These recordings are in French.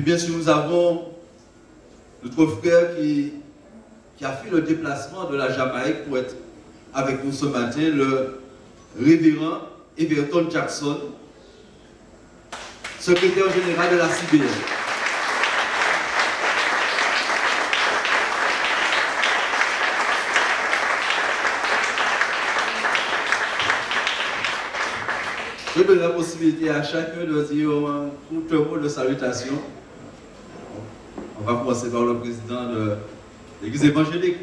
Bien sûr, nous avons notre frère qui a fait le déplacement de la Jamaïque pour être avec nous ce matin, le révérend Everton Jackson, secrétaire général de la CBN. Je donne la possibilité à chacun de dire un court mot de salutation. On va commencer par le président de l'Église évangélique.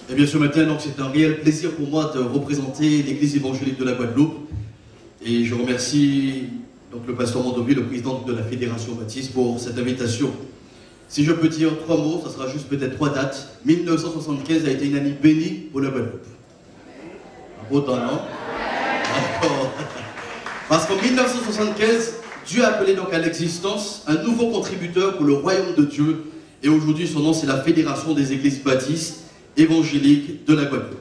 Et bien ce matin, c'est un réel plaisir pour moi de représenter l'Église évangélique de la Guadeloupe. Et je remercie donc le pasteur Mondovi, le président de la Fédération Baptiste, pour cette invitation. Si je peux dire trois mots, ça sera juste peut-être trois dates. 1975 a été une année bénie pour la Guadeloupe. Autant, non? Encore. Parce qu'en 1975, Dieu a appelé donc à l'existence un nouveau contributeur pour le royaume de Dieu. Et aujourd'hui, son nom, c'est la Fédération des Églises Baptistes évangéliques de la Guadeloupe.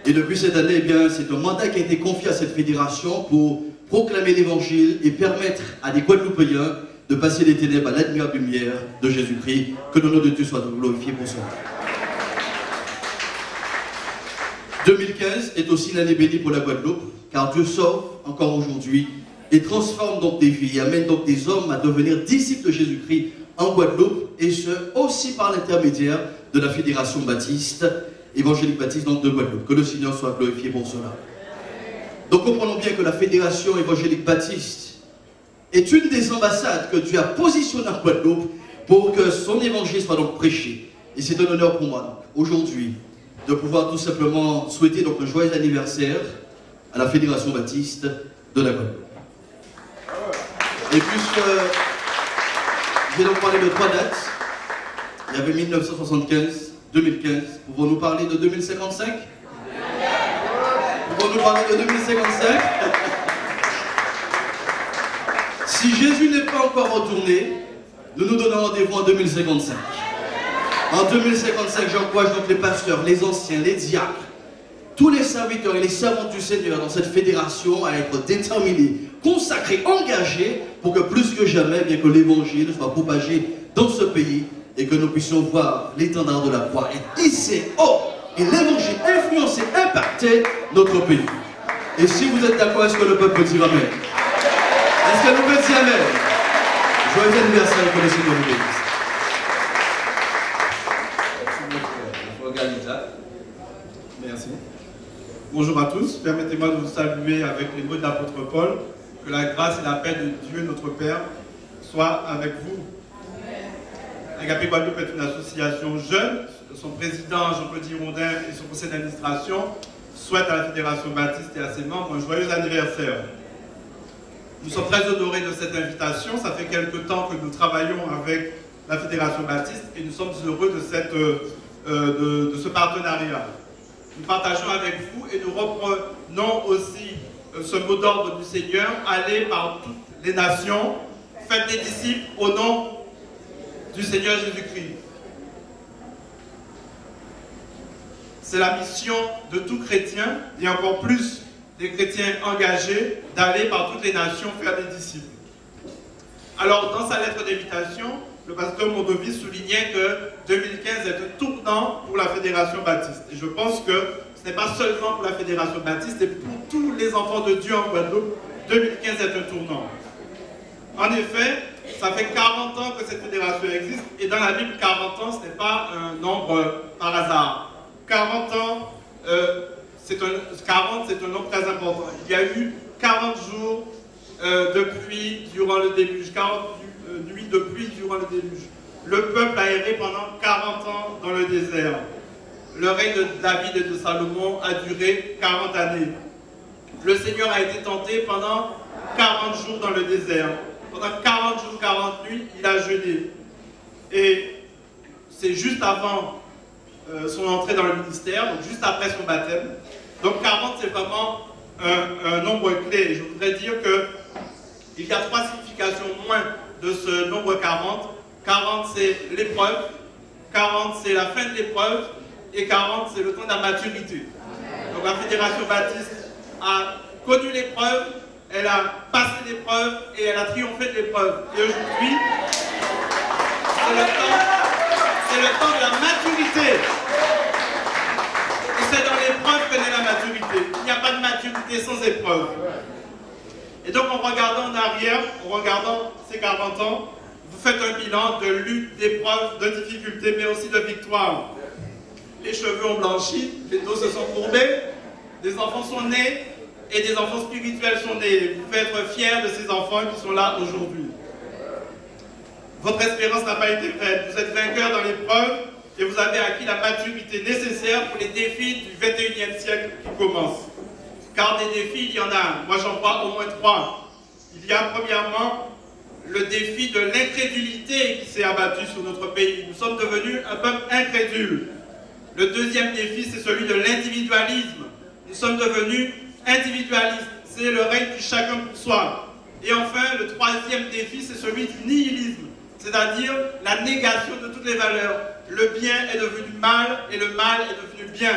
Et depuis cette année, eh bien, c'est un mandat qui a été confié à cette fédération pour proclamer l'évangile et permettre à des Guadeloupéens de passer des ténèbres à l'admirable lumière de Jésus-Christ. Que le nom de Dieu soit glorifié pour cela. 2015 est aussi l'année bénie pour la Guadeloupe, car Dieu sauve encore aujourd'hui et transforme donc des vies, et amène donc des hommes à devenir disciples de Jésus-Christ en Guadeloupe, et ce aussi par l'intermédiaire de la Fédération Baptiste, évangélique Baptiste donc de Guadeloupe. Que le Seigneur soit glorifié pour cela. Donc comprenons bien que la Fédération évangélique Baptiste est une des ambassades que Dieu a positionnées en Guadeloupe pour que son évangile soit donc prêché. Et c'est un honneur pour moi aujourd'hui de pouvoir tout simplement souhaiter donc un joyeux anniversaire à la Fédération Baptiste de la Guadeloupe. Et puisque j'ai donc parlé de trois dates, il y avait 1975, 2015, pouvons-nous parler de 2055? Pouvons-nous parler de 2055? Si Jésus n'est pas encore retourné, nous nous donnons rendez-vous en 2055. En 2055, j'encourage donc les pasteurs, les anciens, les diacres, tous les serviteurs et les servantes du Seigneur dans cette fédération à être déterminés, consacrés, engagés pour que plus que jamais, bien que l'évangile soit propagé dans ce pays et que nous puissions voir l'étendard de la croix être hissé haut et l'évangile influencer, impacter notre pays. Et si vous êtes d'accord, est-ce que le peuple peut dire Amen? Est-ce que nous pouvons dire Amen? Joyeux anniversaire, que le Seigneur vous bénisse. Merci. Bonjour à tous. Permettez-moi de vous saluer avec les mots de l'apôtre Paul. Que la grâce et la paix de Dieu, notre Père, soient avec vous. Agapé Guadeloupe est une association jeune. Son président, Jean-Claude Hirondin, et son conseil d'administration souhaitent à la Fédération Baptiste et à ses membres un joyeux anniversaire. Nous sommes très honorés de cette invitation. Ça fait quelque temps que nous travaillons avec la Fédération Baptiste et nous sommes heureux de ce partenariat. Nous partageons avec vous et nous reprenons aussi ce mot d'ordre du Seigneur: allez par toutes les nations, faites des disciples au nom du Seigneur Jésus-Christ. C'est la mission de tout chrétien, et encore plus des chrétiens engagés, d'aller par toutes les nations faire des disciples. Alors, dans sa lettre d'invitation, le pasteur Mondovi soulignait que 2015 est un tournant pour la Fédération Baptiste. Et je pense que ce n'est pas seulement pour la Fédération Baptiste, et pour tous les enfants de Dieu en Guadeloupe, 2015 est un tournant. En effet, ça fait 40 ans que cette fédération existe, et dans la Bible, 40 ans, ce n'est pas un nombre par hasard. 40 ans, 40 c'est un nombre très important. Il y a eu 40 jours de pluie durant le déluge, 40 nuits de pluie durant le déluge. Le peuple a erré pendant 40 ans dans le désert. Le règne de David et de Salomon a duré 40 années. Le Seigneur a été tenté pendant 40 jours dans le désert. Pendant 40 jours, 40 nuits, il a jeûné. Et c'est juste avant son entrée dans le ministère, donc juste après son baptême. Donc 40, c'est vraiment un nombre clé. Je voudrais dire qu'il y a trois significations moins de ce nombre 40. 40, c'est l'épreuve. 40, c'est la fin de l'épreuve. Et 40, c'est le temps de la maturité. Donc la Fédération Baptiste a connu l'épreuve, elle a passé l'épreuve et elle a triomphé de l'épreuve. Et aujourd'hui, c'est le temps de la maturité. Et c'est dans l'épreuve que naît la maturité. Il n'y a pas de maturité sans épreuve. Et donc en regardant en arrière, en regardant ces 40 ans, vous faites un bilan de lutte, d'épreuves, de difficultés, mais aussi de victoires. Les cheveux ont blanchi, les dos se sont courbés, des enfants sont nés et des enfants spirituels sont nés. Vous pouvez être fiers de ces enfants qui sont là aujourd'hui. Votre espérance n'a pas été faite. Vous êtes vainqueurs dans l'épreuve et vous avez acquis la maturité nécessaire pour les défis du 21e siècle qui commencent. Car des défis, il y en a. Moi, j'en vois au moins 3. Il y a premièrement le défi de l'incrédulité qui s'est abattu sur notre pays. Nous sommes devenus un peuple incrédule. Le deuxième défi, c'est celui de l'individualisme. Nous sommes devenus individualistes. C'est le règne du chacun pour soi. Et enfin, le troisième défi, c'est celui du nihilisme, c'est-à-dire la négation de toutes les valeurs. Le bien est devenu mal et le mal est devenu bien.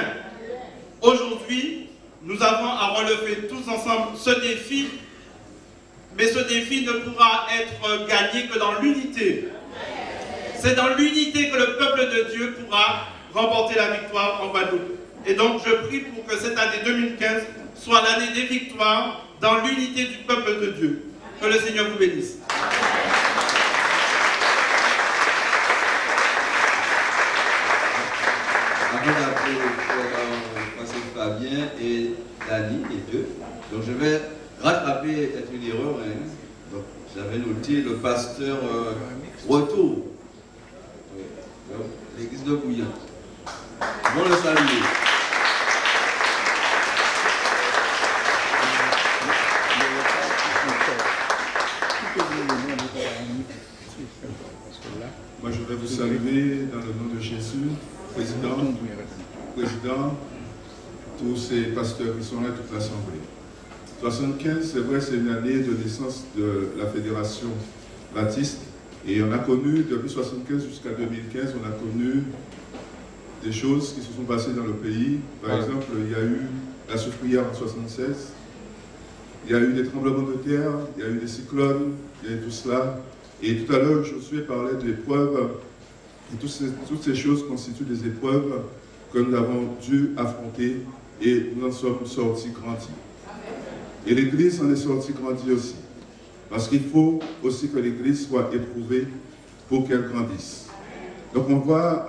Aujourd'hui, nous avons à relever tous ensemble ce défi, mais ce défi ne pourra être gagné que dans l'unité. C'est dans l'unité que le peuple de Dieu pourra remporter la victoire en Guadeloupe. Et donc je prie pour que cette année 2015 soit l'année des victoires dans l'unité du peuple de Dieu. Que le Seigneur vous bénisse. Avant d'appeler passer Fabien et Dani, les deux, donc je vais rattraper peut-être une erreur. Hein. Donc j'avais noté le pasteur Retour, l'église de Bouillant. Bon le saluer. Moi, je vais vous saluer dans le nom de Jésus, président, tous ces pasteurs qui sont là, toute l'Assemblée. 75, c'est vrai, c'est une année de naissance de la Fédération baptiste. Et on a connu, depuis 75 jusqu'à 2015, on a connu des choses qui se sont passées dans le pays. Par exemple, il y a eu la soufrière en 76, il y a eu des tremblements de terre, il y a eu des cyclones, il y a eu tout cela. Et tout à l'heure, Josué parlait d'épreuves, et toutes ces choses constituent des épreuves que nous avons dû affronter, et nous en sommes sortis grandis. Et l'Église en est sortie grandie aussi. Parce qu'il faut aussi que l'Église soit éprouvée pour qu'elle grandisse. Donc on voit,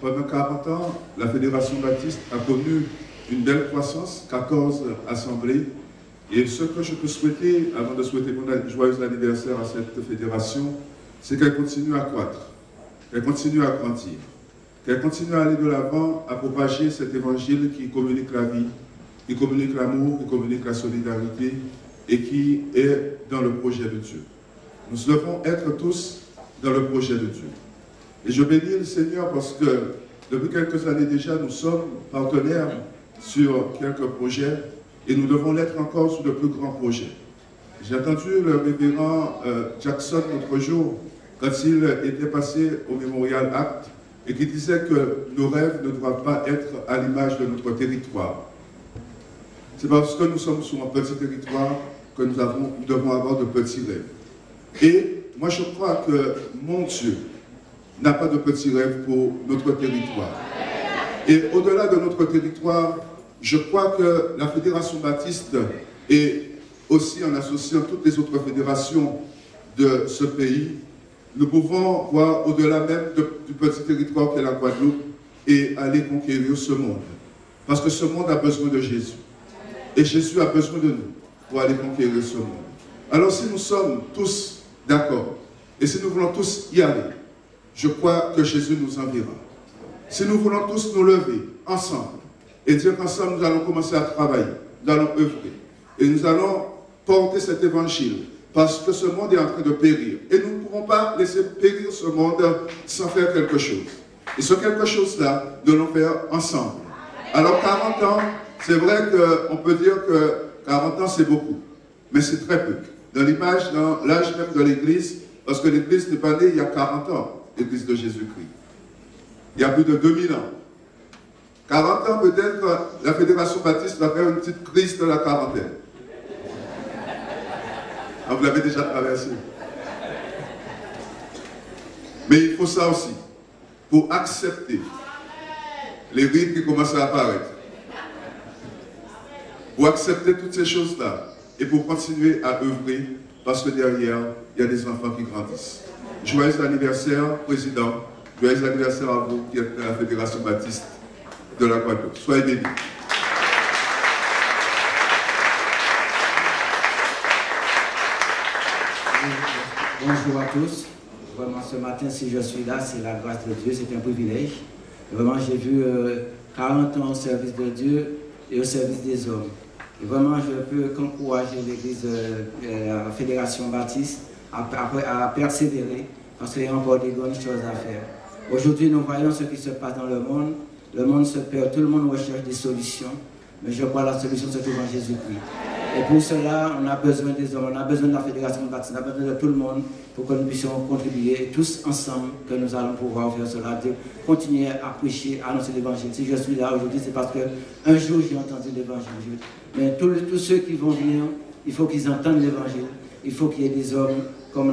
pendant 40 ans, la Fédération baptiste a connu une belle croissance, 14 assemblées. Et ce que je peux souhaiter, avant de souhaiter mon joyeux anniversaire à cette fédération, c'est qu'elle continue à croître, qu'elle continue à grandir, qu'elle continue à aller de l'avant, à propager cet évangile qui communique la vie, qui communique l'amour, qui communique la solidarité et qui est dans le projet de Dieu. Nous devons être tous dans le projet de Dieu. Et je bénis le Seigneur parce que depuis quelques années déjà, nous sommes partenaires sur quelques projets et nous devons l'être encore sur de plus grands projets. J'ai entendu le révérend Jackson l'autre jour, quand il était passé au Memorial Act, et qui disait que nos rêves ne doivent pas être à l'image de notre territoire. C'est parce que nous sommes sur un petit territoire que nous devons avoir de petits rêves. Et moi je crois que mon Dieu n'a pas de petits rêves pour notre territoire. Et au-delà de notre territoire, je crois que la Fédération baptiste et aussi en associant toutes les autres fédérations de ce pays, nous pouvons voir au-delà même du petit territoire qu'est la Guadeloupe et aller conquérir ce monde. Parce que ce monde a besoin de Jésus. Et Jésus a besoin de nous pour aller conquérir ce monde. Alors si nous sommes tous d'accord, et si nous voulons tous y aller, je crois que Jésus nous enverra. Si nous voulons tous nous lever ensemble, et dire qu'ensemble nous allons commencer à travailler, nous allons œuvrer, et nous allons porter cet évangile, parce que ce monde est en train de périr. Et nous ne pouvons pas laisser périr ce monde sans faire quelque chose. Et ce quelque chose-là, nous allons faire ensemble. Alors 40 ans, c'est vrai qu'on peut dire que 40 ans c'est beaucoup, mais c'est très peu. Dans l'image, dans l'âge même de l'Église, parce que l'Église n'est pas née il y a 40 ans, l'Église de Jésus-Christ. Il y a plus de 2000 ans. 40 ans peut-être, la Fédération baptiste va faire une petite crise de la quarantaine. Vous l'avez déjà traversé. Mais il faut ça aussi. Pour accepter les rides qui commencent à apparaître. Pour accepter toutes ces choses-là. Et pour continuer à œuvrer. Parce que derrière, il y a des enfants qui grandissent. Joyeux anniversaire, Président. Joyeux anniversaire à vous qui êtes à la Fédération Baptiste de la Guadeloupe. Soyez bénis. Bonjour à tous. Vraiment, ce matin, si je suis là, c'est la grâce de Dieu, c'est un privilège. Vraiment, j'ai vu 40 ans au service de Dieu et au service des hommes. Et vraiment, je peux qu'encourager l'Église, la Fédération Baptiste à persévérer parce qu'il y a encore des grandes choses à faire. Aujourd'hui, nous voyons ce qui se passe dans le monde. Le monde se perd, tout le monde recherche des solutions. Mais je crois que la solution se trouve en Jésus-Christ. Et pour cela, on a besoin des hommes, on a besoin de la Fédération Baptiste, on a besoin de tout le monde pour que nous puissions contribuer, et tous ensemble, que nous allons pouvoir faire cela, de continuer à prêcher, à annoncer l'évangile. Si je suis là aujourd'hui, c'est parce qu'un jour j'ai entendu l'évangile. Mais tous ceux qui vont venir, il faut qu'ils entendent l'évangile. Il faut qu'il y ait des hommes comme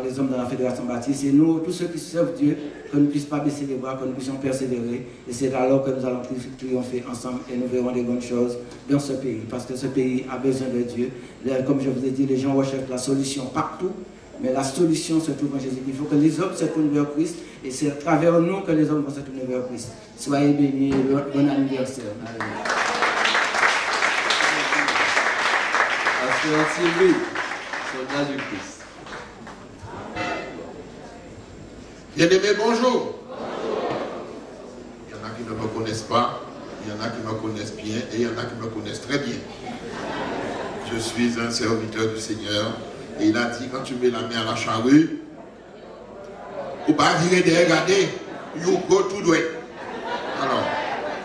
les hommes de la Fédération Baptiste. Et nous, tous ceux qui servent Dieu, que nous ne puissions pas baisser les bras, que nous puissions persévérer. Et c'est alors que nous allons triompher ensemble et nous verrons des bonnes choses dans ce pays. Parce que ce pays a besoin de Dieu. Comme je vous ai dit, les gens recherchent la solution partout. Mais la solution se trouve en Jésus. Il faut que les hommes se tournent vers Christ. Et c'est à travers nous que les hommes vont se tourner vers Christ. Soyez bénis et bon anniversaire. Pasteur Sylvie, soldat du Christ. Bien-aimé, bonjour. Il y en a qui ne me connaissent pas, il y en a qui me connaissent bien et il y en a qui me connaissent très bien. Je suis un serviteur du Seigneur et il a dit quand tu mets la main à la charrue, ou pas virer de regarder, you go tout droit. Alors,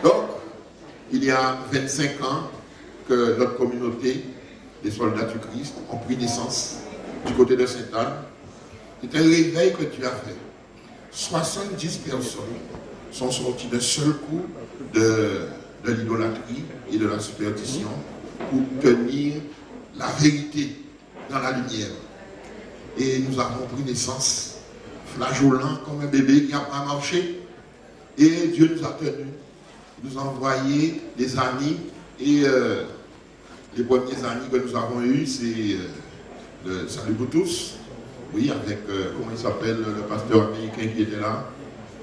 donc, il y a 25 ans que notre communauté des soldats du Christ ont pris naissance du côté de Sainte-Anne. C'est un réveil que tu as fait. 70 personnes sont sorties d'un seul coup de l'idolâtrie et de la superstition pour tenir la vérité dans la lumière. Et nous avons pris naissance, flageolant comme un bébé qui n'a pas marché. Et Dieu nous a tenus. Il nous a envoyé des amis. Et les premiers amis que nous avons eus, c'est le Salut pour tous. Oui, avec, comment il s'appelle, le pasteur américain qui était là,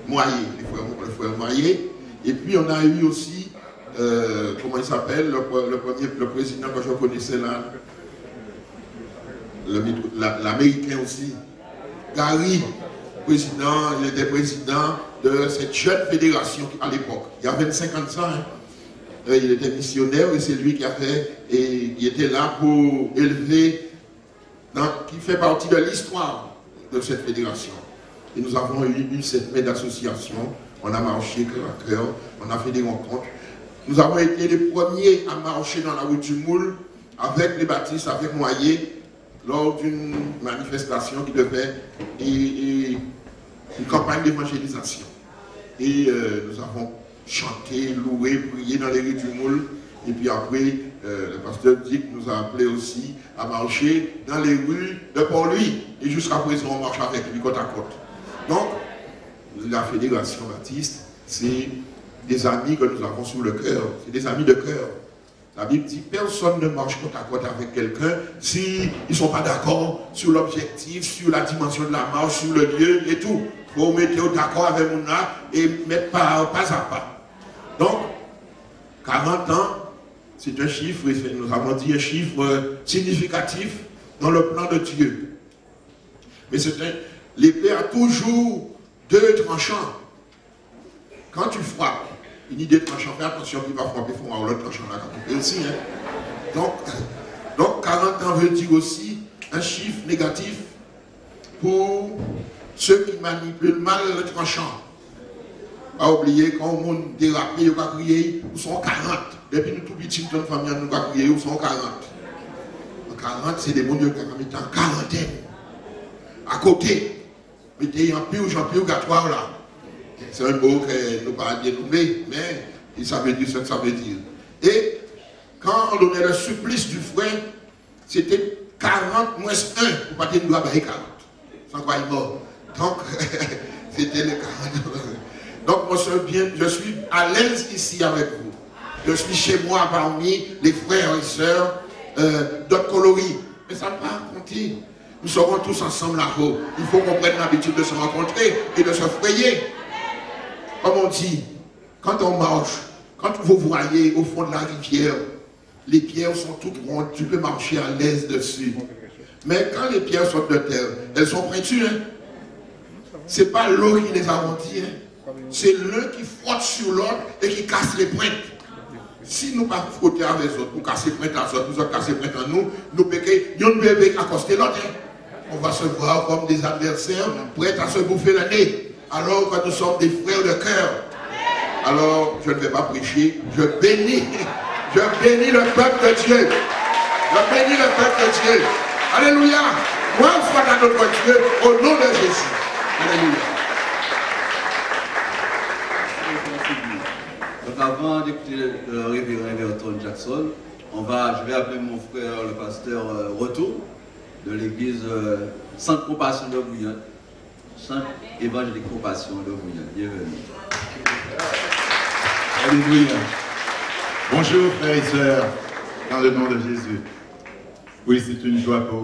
Moyer, le frère Moyer. Et puis on a eu aussi, comment il s'appelle, le président que je connaissais là, l'américain aussi, Gary, président, il était président de cette jeune fédération à l'époque. Il y a 25 ans de ça, hein. Il était missionnaire et c'est lui qui a fait, et il était là pour élever, qui fait partie de l'histoire de cette fédération. Et nous avons eu cette main d'association, on a marché cœur à cœur, on a fait des rencontres. Nous avons été les premiers à marcher dans la route du Moule avec les baptistes, avec Moyer, lors d'une manifestation qui devait être une campagne d'évangélisation. Et nous avons chanté, loué, prié dans les rues du Moule. Et puis après, le pasteur Dick nous a appelé aussi à marcher dans les rues de Port-Louis. Et jusqu'à présent, on marche avec lui côte à côte. Donc, la Fédération Baptiste, c'est des amis que nous avons sous le cœur. C'est des amis de cœur. La Bible dit, personne ne marche côte à côte avec quelqu'un s'ils ne sont pas d'accord sur l'objectif, sur la dimension de la marche, sur le lieu et tout. Il faut mettre d'accord avec mon âme et mettre pas à pas. Donc, 40 ans, c'est un chiffre, nous avons dit un chiffre significatif dans le plan de Dieu. Mais l'épée a toujours deux tranchants. Quand tu frappes, une idée de tranchant, fais attention, puis il va frapper, il faut avoir l'autre tranchant là quand tu aussi. Hein. Donc 40 ans veut dire aussi un chiffre négatif pour ceux qui manipulent mal le tranchant. Pas oublier quand on monde dérapé, il va crier, ils sont 40. Depuis nous tout petits, notre famille, nous va crier, ils sont 40. 40, c'est des mondes qui sont en quarantaine. À côté, mettez en purgatoire là. C'est un mot que nous pas bien nommé, mais ça veut dire ce que ça veut dire. Et quand on donnait le supplice du frère, c'était 40 moins 1, pour pas qu'il doit bailler 40. Sans quoi il est mort. Donc, c'était le 40. Donc, mon soeur, bien, je suis à l'aise ici avec vous. Je suis chez moi parmi les frères et sœurs d'autres coloris. Mais ça ne va pas compter. Nous serons tous ensemble là-haut. Il faut qu'on prenne l'habitude de se rencontrer et de se frayer. Comme on dit, quand on marche, quand vous voyez au fond de la rivière, les pierres sont toutes rondes, tu peux marcher à l'aise dessus. Mais quand les pierres sortent de terre, elles sont pointues. Hein? Ce n'est pas l'eau qui les arrondit. Hein? C'est l'un qui frotte sur l'autre et qui casse les pointes. Si nous ne pas frotter avec les autres, pour casser les pointes à l'autre, nous autres casser les pointes à nous, nous ne pouvons pas accoster l'autre. Hein? On va se voir comme des adversaires prêts à se bouffer le nez. Alors que nous sommes des frères de cœur. Alors, je ne vais pas prêcher, je bénis le peuple de Dieu. Je bénis le peuple de Dieu. Alléluia. Gloire soit à notre Dieu au nom de Jésus. Alléluia. Donc avant d'écouter le révérend Everton Jackson, je vais appeler mon frère le pasteur Retour de l'église Centre Compassion de Bouillon. Centre évangélique Compassion de Bouillon. Bienvenue. Alléluia. Bonjour frères et sœurs, dans le nom de Jésus. Oui, c'est une joie pour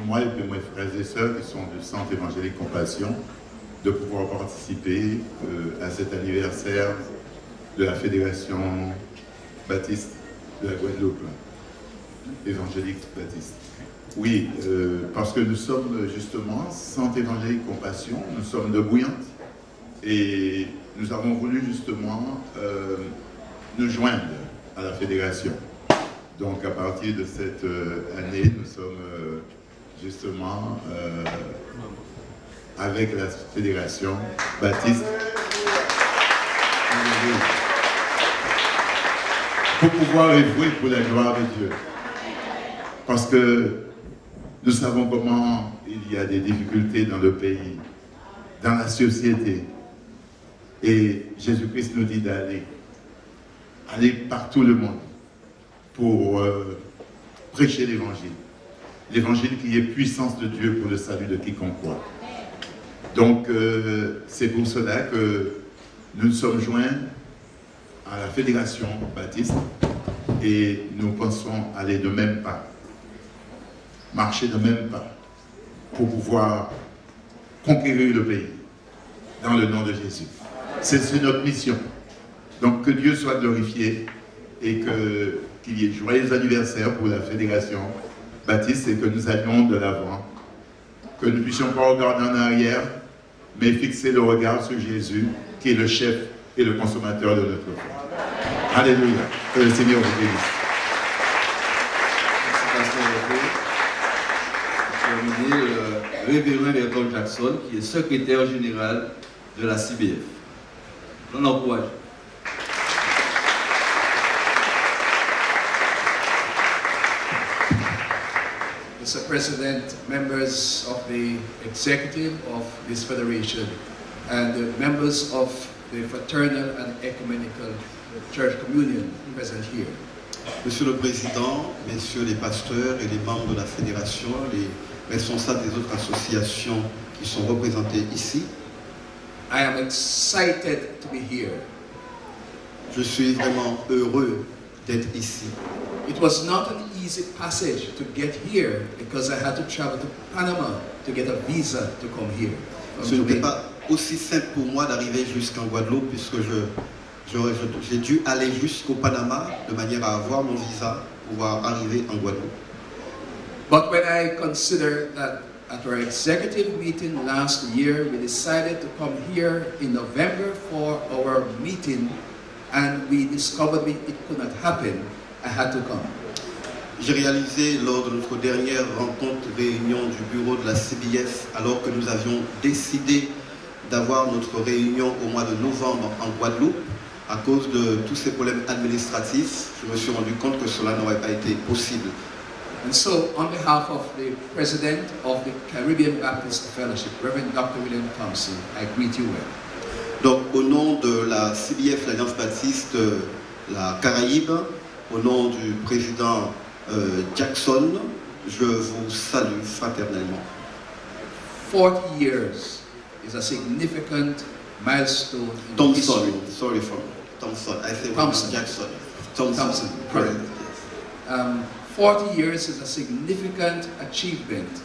moi et pour mes frères et sœurs qui sont du Centre évangélique Compassion de pouvoir participer à cet anniversaire de la Fédération Baptiste de la Guadeloupe, évangélique Baptiste. Oui, parce que nous sommes justement Centre évangélique Compassion, nous sommes de Bouillante et nous avons voulu justement nous joindre à la fédération. Donc à partir de cette année, nous sommes justement avec la fédération Baptiste pour pouvoir œuvrer pour la gloire de Dieu. Parce que nous savons comment il y a des difficultés dans le pays, dans la société. Et Jésus-Christ nous dit d'aller par tout le monde pour prêcher l'évangile. L'évangile qui est puissance de Dieu pour le salut de quiconque croit. Donc c'est pour cela que nous nous sommes joints à la Fédération Baptiste et nous pensons aller de même pas, marcher de même pas pour pouvoir conquérir le pays dans le nom de Jésus. C'est notre mission. Donc que Dieu soit glorifié et qu'il y ait joyeux anniversaire pour la Fédération Baptiste et que nous allions de l'avant. Que nous ne puissions pas regarder en arrière, mais fixer le regard sur Jésus, qui est le chef et le consommateur de notre foi. Alléluia. Que le Seigneur vous bénisse. Merci, Pasteur. Le révérend Everton Jackson, qui est secrétaire général de la CBF. On l'encourage. Mr. President, members of the executive of this federation, and the members of the fraternal and ecumenical church communion present here. Monsieur le Président, messieurs les pasteurs et les membres de la fédération, les responsables des autres associations qui sont représentées ici, I am excited to be here. Je suis vraiment heureux d'être ici. It was not an easy passage to get here because I had to travel to Panama to get a visa to come here. Ce n'était pas aussi simple pour moi d'arriver jusqu'en Guadeloupe puisque j'ai dû aller jusqu'au Panama de manière à avoir mon visa pour pouvoir arriver en Guadeloupe. But when I consider that at our executive meeting last year, we decided to come here in November for our meeting, and we discovered it could not happen, I had to come. J'ai réalisé lors de notre dernière rencontre réunion du bureau de la CBF, alors que nous avions décidé d'avoir notre réunion au mois de novembre en Guadeloupe, à cause de tous ces problèmes administratifs, je me suis rendu compte que cela n'aurait pas été possible. And so, on behalf of the President of the Caribbean Baptist Fellowship, Reverend Dr. William Thompson, I greet you well. Donc, au nom de la CBF, l'Alliance Baptiste, la Caraïbe, au nom du président Jackson, je vous salue fraternellement. 40 years is a significant milestone in Thompson, history. sorry for Thompson. I say Thompson. Jackson. Thompson, correct. yes. 40 years is a significant achievement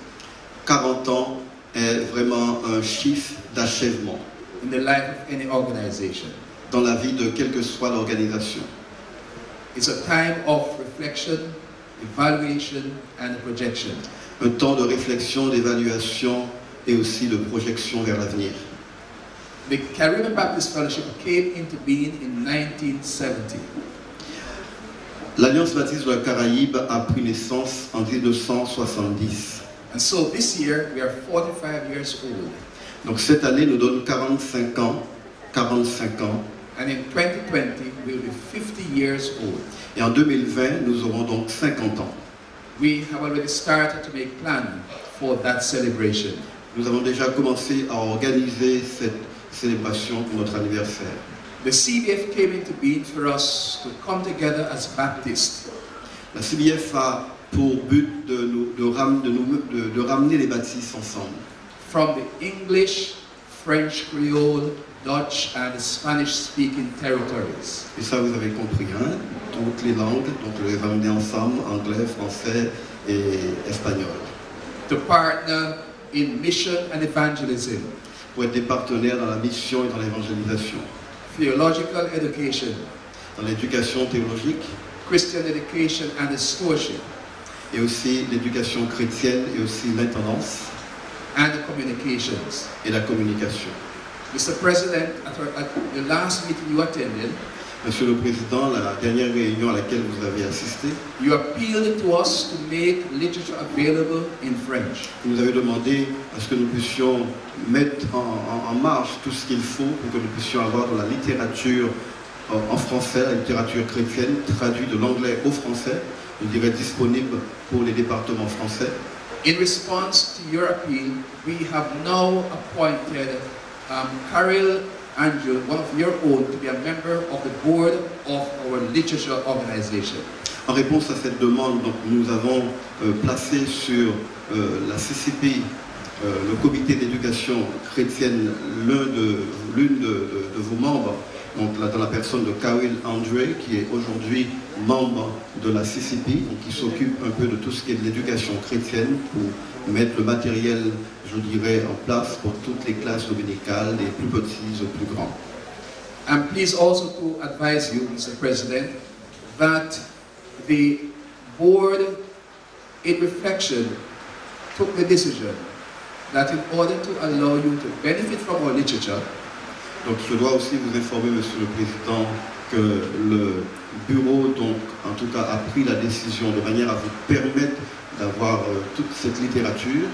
40 ans est vraiment un chiffre d'achèvement in the life of any organization. dans la vie de quelle que soit l'organisation. It's a time of reflection, evaluation, and projection. Un temps de réflexion, d'évaluation et aussi de projection vers l'avenir. The Caribbean Baptist Fellowship came into being in 1970. L'Alliance baptiste de la Caraïbe a pris naissance en 1970. And so this year we are 45 years old. Donc cette année nous donne 45 ans. 45 ans. And in 2020 we'll be 50 years old. Et en 2020, nous aurons donc 50 ans. We have already started to make plans for that celebration. Nous avons déjà commencé à organiser cette célébration pour notre anniversaire. The CBF came into being for us to come together as Baptists. La CBF a pour but de ramener les baptistes ensemble. From the English, French, Creole, Dutch and Spanish-speaking territories. Et ça, vous avez compris, hein? Toutes les langues, donc les ramener ensemble, anglais, français et espagnol. To partner in mission and evangelism, Pour être des partenaires dans la mission et dans l'évangélisation. theological education, Dans l'éducation théologique Christian education and stewardship, et aussi l'éducation chrétienne et aussi l'intendance and communications. et la communication. Mr. President, at the last meeting you attended, Monsieur le Président, la dernière réunion à laquelle vous avez assisté, you appealed to us to make literature available in French. vous nous avez demandé à ce que nous puissions mettre en marche tout ce qu'il faut pour que nous puissions avoir de la littérature en français, la littérature chrétienne, traduite de l'anglais au français, je dirais disponible pour les départements français. In response to your appeal, we have now appointed Carol Andrew, one of your own, to be a member of the board of our literature organization. En réponse à cette demande, donc, nous avons placé sur la CCP, le comité d'éducation chrétienne, l'une de vos membres, donc dans la personne de Carol André, qui est aujourd'hui membre de la CCP, donc qui s'occupe un peu de tout ce qui est de l'éducation chrétienne pour mettre le matériel, je dirais, en place pour toutes les classes dominicales, des plus petits aux plus grands. I'm pleased also to advise you, Mr. President, that the board, in reflection, took the decision that in order to allow you to benefit from our literature, donc je dois aussi vous informer, Monsieur le Président, que le bureau, donc, en tout cas, a pris la décision de manière à vous permettre d'avoir toute cette littérature.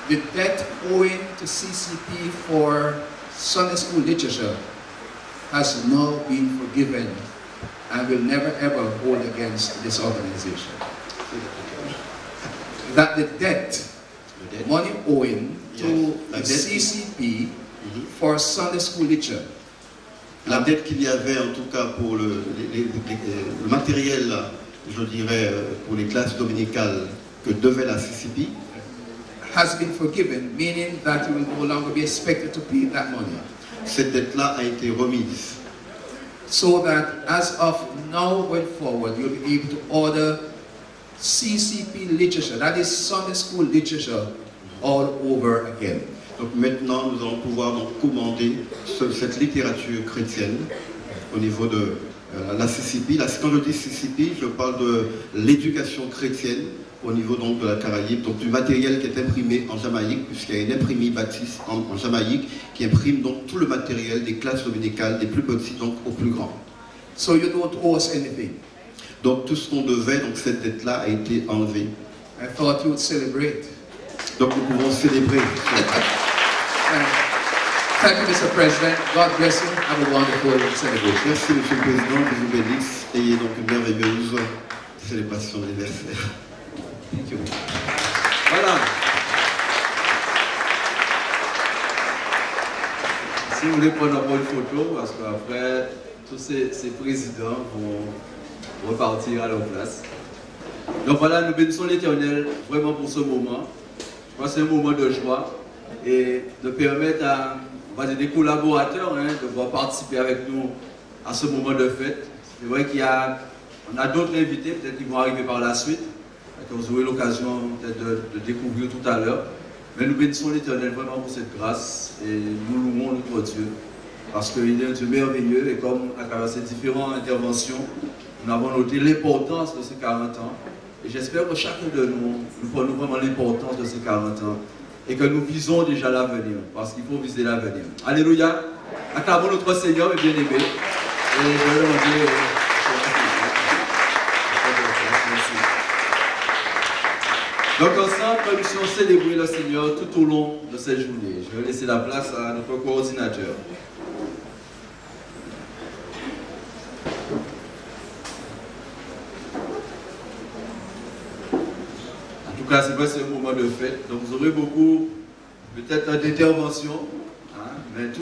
the debt owing to CCP for Sunday school literature has now been forgiven and will never ever hold against this organization. That the debt, money owing to the CCP for Sunday school literature, La dette qu'il y avait, en tout cas, pour le matériel, je dirais, pour les classes dominicales que devait la CCP, has been forgiven, meaning that you will no longer be expected to pay that money. cette dette-là a été remise. So that as of now going forward, you'll be able to order CCP literature, that is Sunday school literature, all over again. Donc maintenant, nous allons pouvoir donc commander cette littérature chrétienne au niveau de la CCP. Quand je dis CCP, je parle de l'éducation chrétienne au niveau donc de la Caraïbe, donc du matériel qui est imprimé en Jamaïque, puisqu'il y a une imprimerie baptiste en Jamaïque qui imprime donc tout le matériel des classes dominicales, des plus petits donc aux plus grands. So you don't owe us anything. Donc tout ce qu'on devait, donc cette dette-là a été enlevée. I thought you would celebrate. Donc nous pouvons célébrer. Thank you, Mr. President. God bless you. Have a wonderful celebration. Merci, Monsieur le Président, que vous bénisse. Ayez donc une merveilleuse célébration d'anniversaire. Voilà. Si vous voulez prendre une bonne photo, parce qu'après, tous ces présidents vont repartir à leur place. Donc voilà, nous bénissons l'Éternel vraiment pour ce moment. Je crois que c'est un moment de joie et de permettre à, on va dire, des collaborateurs de pouvoir participer avec nous à ce moment de fête. C'est vrai qu'on a d'autres invités, peut-être qui vont arriver par la suite, que vous aurez l'occasion peut-être de découvrir tout à l'heure. Mais nous bénissons l'Éternel vraiment pour cette grâce et nous louons notre Dieu parce qu'il est un Dieu merveilleux et comme à travers ces différentes interventions, nous avons noté l'importance de ces 40 ans. Et j'espère que chacun de nous prenons vraiment l'importance de ces 40 ans et que nous visons déjà l'avenir, parce qu'il faut viser l'avenir. Alléluia. Acclamons notre Seigneur et bien-aimé. Et je vais demander... Donc ensemble, nous allons célébrer le Seigneur tout au long de cette journée. Je vais laisser la place à notre coordinateur. En tout cas, c'est vrai, c'est un moment de fête. Donc vous aurez beaucoup, peut-être, d'interventions. Mais tout